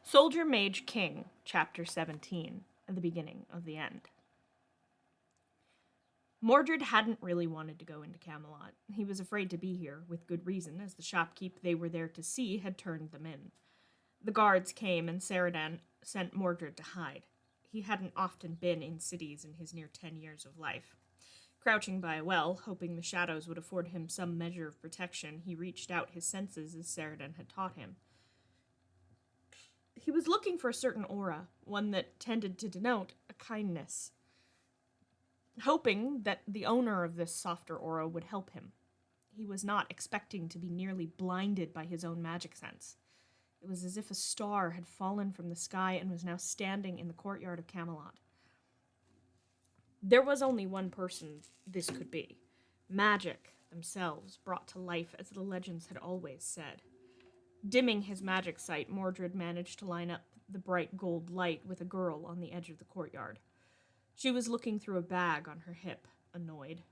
Soldier Mage King, Chapter 17, at the beginning of the end. Mordred hadn't really wanted to go into Camelot. He was afraid to be here, with good reason, as the shopkeep they were there to see had turned them in. The guards came, and Ceradan sent Mordred to hide. He hadn't often been in cities in his near 10 years of life. Crouching by a well, hoping the shadows would afford him some measure of protection, he reached out his senses as Ceradan had taught him. He was looking for a certain aura, one that tended to denote a kindness, hoping that the owner of this softer aura would help him. He was not expecting to be nearly blinded by his own magic sense. It was as if a star had fallen from the sky and was now standing in the courtyard of Camelot. There was only one person this could be. Magic themselves brought to life as the legends had always said. Dimming his magic sight, Mordred managed to line up the bright gold light with a girl on the edge of the courtyard. She was looking through a bag on her hip, annoyed.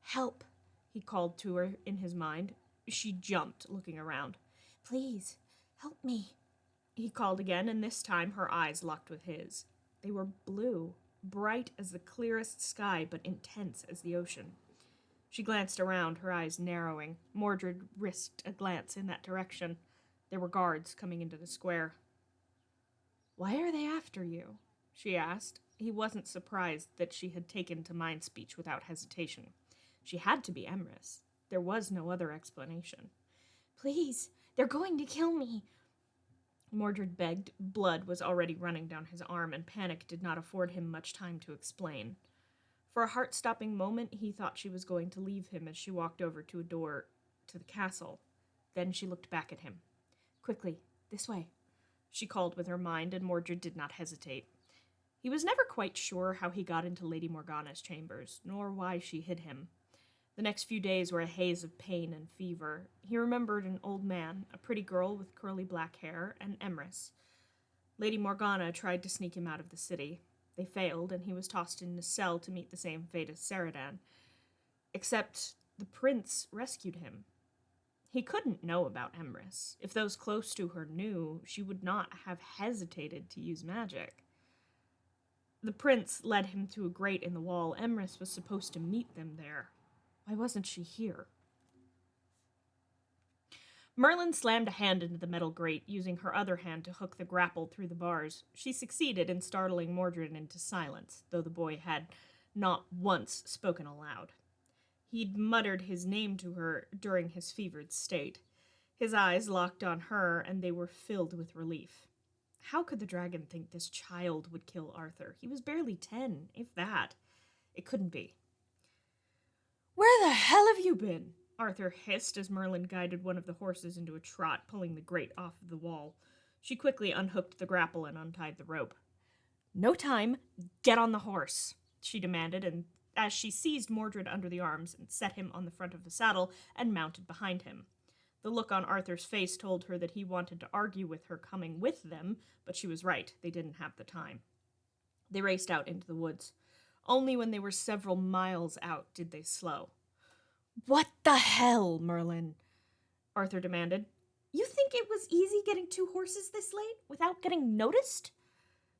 "Help," he called to her in his mind. She jumped, looking around. "Please, help me," he called again, and this time her eyes locked with his. They were blue, bright as the clearest sky, but intense as the ocean. She glanced around, her eyes narrowing. Mordred risked a glance in that direction. There were guards coming into the square. "Why are they after you?" she asked. He wasn't surprised that she had taken to mind speech without hesitation. She had to be Emrys. There was no other explanation. "Please, they're going to kill me," Mordred begged. Blood was already running down his arm, and panic did not afford him much time to explain. For a heart-stopping moment, he thought she was going to leave him as she walked over to a door to the castle. Then she looked back at him. "Quickly, this way," she called with her mind, and Mordred did not hesitate. He was never quite sure how he got into Lady Morgana's chambers, nor why she hid him. The next few days were a haze of pain and fever. He remembered an old man, a pretty girl with curly black hair, and Emrys. Lady Morgana tried to sneak him out of the city. They failed, and he was tossed in a cell to meet the same fate as Ceradan. Except the prince rescued him. He couldn't know about Emrys. If those close to her knew, she would not have hesitated to use magic. The prince led him to a grate in the wall. Emrys was supposed to meet them there. Why wasn't she here? Merlin slammed a hand into the metal grate, using her other hand to hook the grapple through the bars. She succeeded in startling Mordred into silence, though the boy had not once spoken aloud. He'd muttered his name to her during his fevered state. His eyes locked on her, and they were filled with relief. How could the dragon think this child would kill Arthur? He was barely 10, if that. It couldn't be. "Where the hell have you been?" Arthur hissed as Merlin guided one of the horses into a trot, pulling the grate off of the wall. She quickly unhooked the grapple and untied the rope. "No time. Get on the horse," she demanded, and as she seized Mordred under the arms and set him on the front of the saddle and mounted behind him. The look on Arthur's face told her that he wanted to argue with her coming with them, but she was right. They didn't have the time. They raced out into the woods. Only when they were several miles out did they slow. "What the hell, Merlin?" Arthur demanded. "You think it was easy getting 2 horses this late without getting noticed?"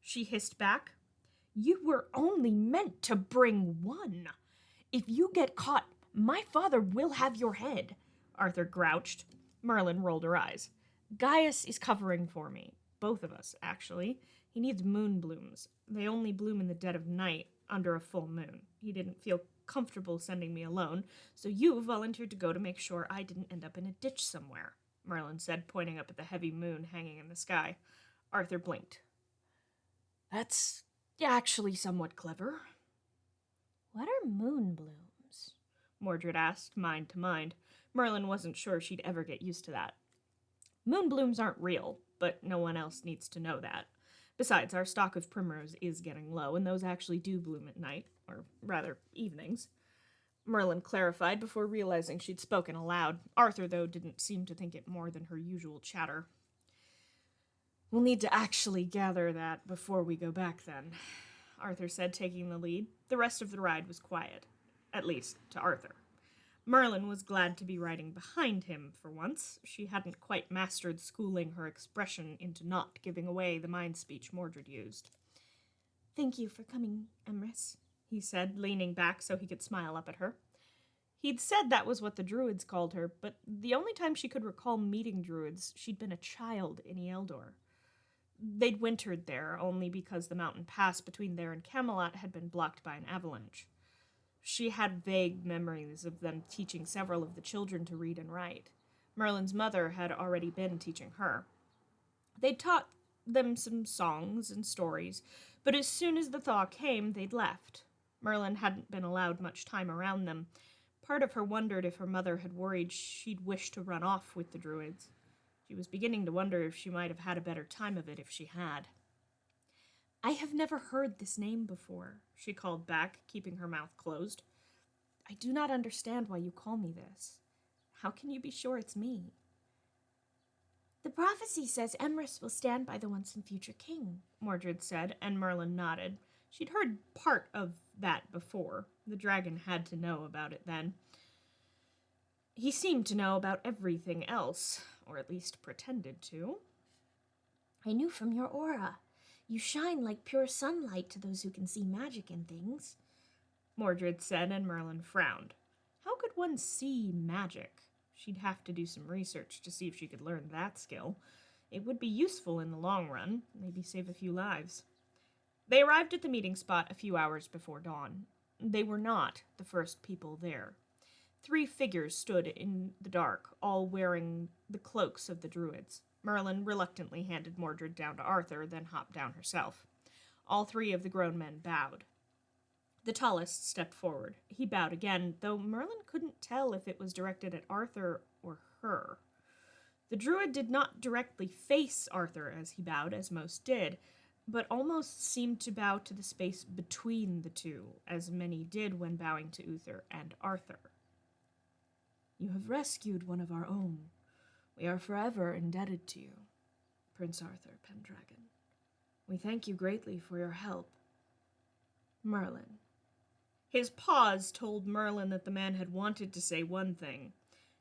She hissed back. "You were only meant to bring 1. If you get caught, my father will have your head," Arthur grouched. Merlin rolled her eyes. "Gaius is covering for me. Both of us, actually. He needs moon blooms. They only bloom in the dead of night, under a full moon. He didn't feel comfortable sending me alone, so you volunteered to go to make sure I didn't end up in a ditch somewhere," Merlin said, pointing up at the heavy moon hanging in the sky. Arthur blinked. "That's actually somewhat clever." "What are moon blooms?" Mordred asked, mind to mind. Merlin wasn't sure she'd ever get used to that. "Moon blooms aren't real, but no one else needs to know that. Besides, our stock of primrose is getting low, and those actually do bloom at night, or rather, evenings," Merlin clarified before realizing she'd spoken aloud. Arthur, though, didn't seem to think it more than her usual chatter. "We'll need to actually gather that before we go back, then," Arthur said, taking the lead. The rest of the ride was quiet, at least to Arthur. Merlin was glad to be riding behind him for once. She hadn't quite mastered schooling her expression into not giving away the mind speech Mordred used. "Thank you for coming, Emrys," he said, leaning back so he could smile up at her. He'd said that was what the druids called her, but the only time she could recall meeting druids, she'd been a child in Eldor. They'd wintered there only because the mountain pass between there and Camelot had been blocked by an avalanche. She had vague memories of them teaching several of the children to read and write. Merlin's mother had already been teaching her. They'd taught them some songs and stories, but as soon as the thaw came, they'd left. Merlin hadn't been allowed much time around them. Part of her wondered if her mother had worried she'd wish to run off with the druids. She was beginning to wonder if she might have had a better time of it if she had. "I have never heard this name before," she called back, keeping her mouth closed. "I do not understand why you call me this. How can you be sure it's me?" "The prophecy says Emrys will stand by the once and future king," Mordred said, and Merlin nodded. She'd heard part of that before. The dragon had to know about it then. He seemed to know about everything else, or at least pretended to. "I knew from your aura. You shine like pure sunlight to those who can see magic in things," Mordred said, and Merlin frowned. How could one see magic? She'd have to do some research to see if she could learn that skill. It would be useful in the long run, maybe save a few lives. They arrived at the meeting spot a few hours before dawn. They were not the first people there. 3 figures stood in the dark, all wearing the cloaks of the druids. Merlin reluctantly handed Mordred down to Arthur, then hopped down herself. All 3 of the grown men bowed. The tallest stepped forward. He bowed again, though Merlin couldn't tell if it was directed at Arthur or her. The druid did not directly face Arthur as he bowed, as most did, but almost seemed to bow to the space between the two, as many did when bowing to Uther and Arthur. "You have rescued one of our own. We are forever indebted to you, Prince Arthur Pendragon. We thank you greatly for your help. Merlin." His pause told Merlin that the man had wanted to say one thing.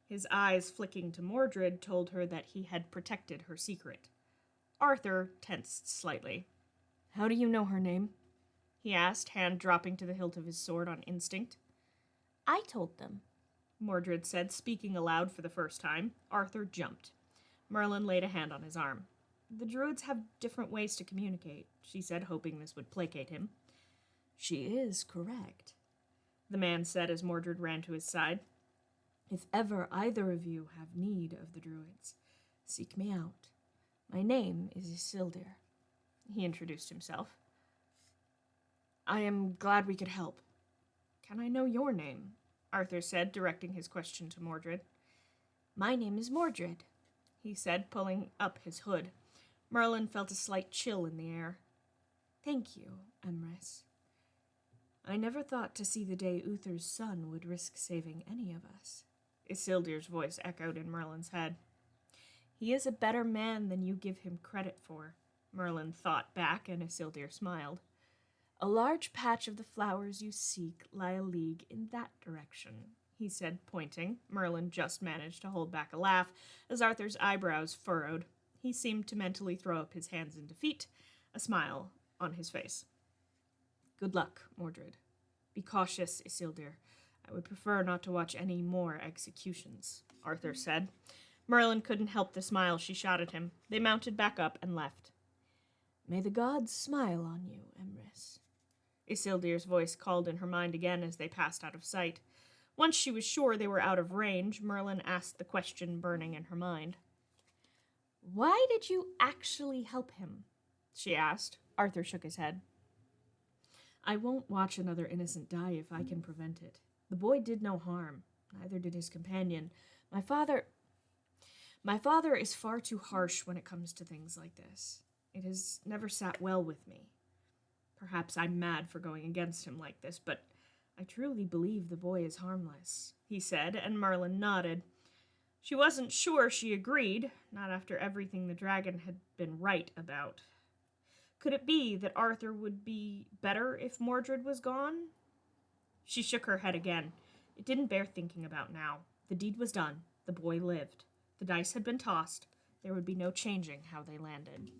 His eyes flicking to Mordred told her that he had protected her secret. Arthur tensed slightly. "How do you know her name?" he asked, hand dropping to the hilt of his sword on instinct. "I told them," Mordred said, speaking aloud for the first time. Arthur jumped. Merlin laid a hand on his arm. "The druids have different ways to communicate," she said, hoping this would placate him. "She is correct," the man said as Mordred ran to his side. "If ever either of you have need of the druids, seek me out. My name is Isildir." He introduced himself. "I am glad we could help. Can I know your name?" Arthur said, directing his question to Mordred. "My name is Mordred," he said, pulling up his hood. Merlin felt a slight chill in the air. "Thank you, Emrys. I never thought to see the day Uther's son would risk saving any of us." Isildur's voice echoed in Merlin's head. "He is a better man than you give him credit for," Merlin thought back, and Isildur smiled. "A large patch of the flowers you seek lie a league in that direction," he said, pointing. Merlin just managed to hold back a laugh as Arthur's eyebrows furrowed. He seemed to mentally throw up his hands in defeat, a smile on his face. "Good luck, Mordred. Be cautious, Isildur. I would prefer not to watch any more executions," Arthur said. Merlin couldn't help the smile she shot at him. They mounted back up and left. "May the gods smile on you, Emrys," Isildur's voice called in her mind again as they passed out of sight. Once she was sure they were out of range, Merlin asked the question burning in her mind. "Why did you actually help him?" she asked. Arthur shook his head. "I won't watch another innocent die if I can prevent it. The boy did no harm. Neither did his companion. My father is far too harsh when it comes to things like this. It has never sat well with me. Perhaps I'm mad for going against him like this, but I truly believe the boy is harmless," he said, and Merlin nodded. She wasn't sure she agreed, not after everything the dragon had been right about. Could it be that Arthur would be better if Mordred was gone? She shook her head again. It didn't bear thinking about now. The deed was done. The boy lived. The dice had been tossed. There would be no changing how they landed.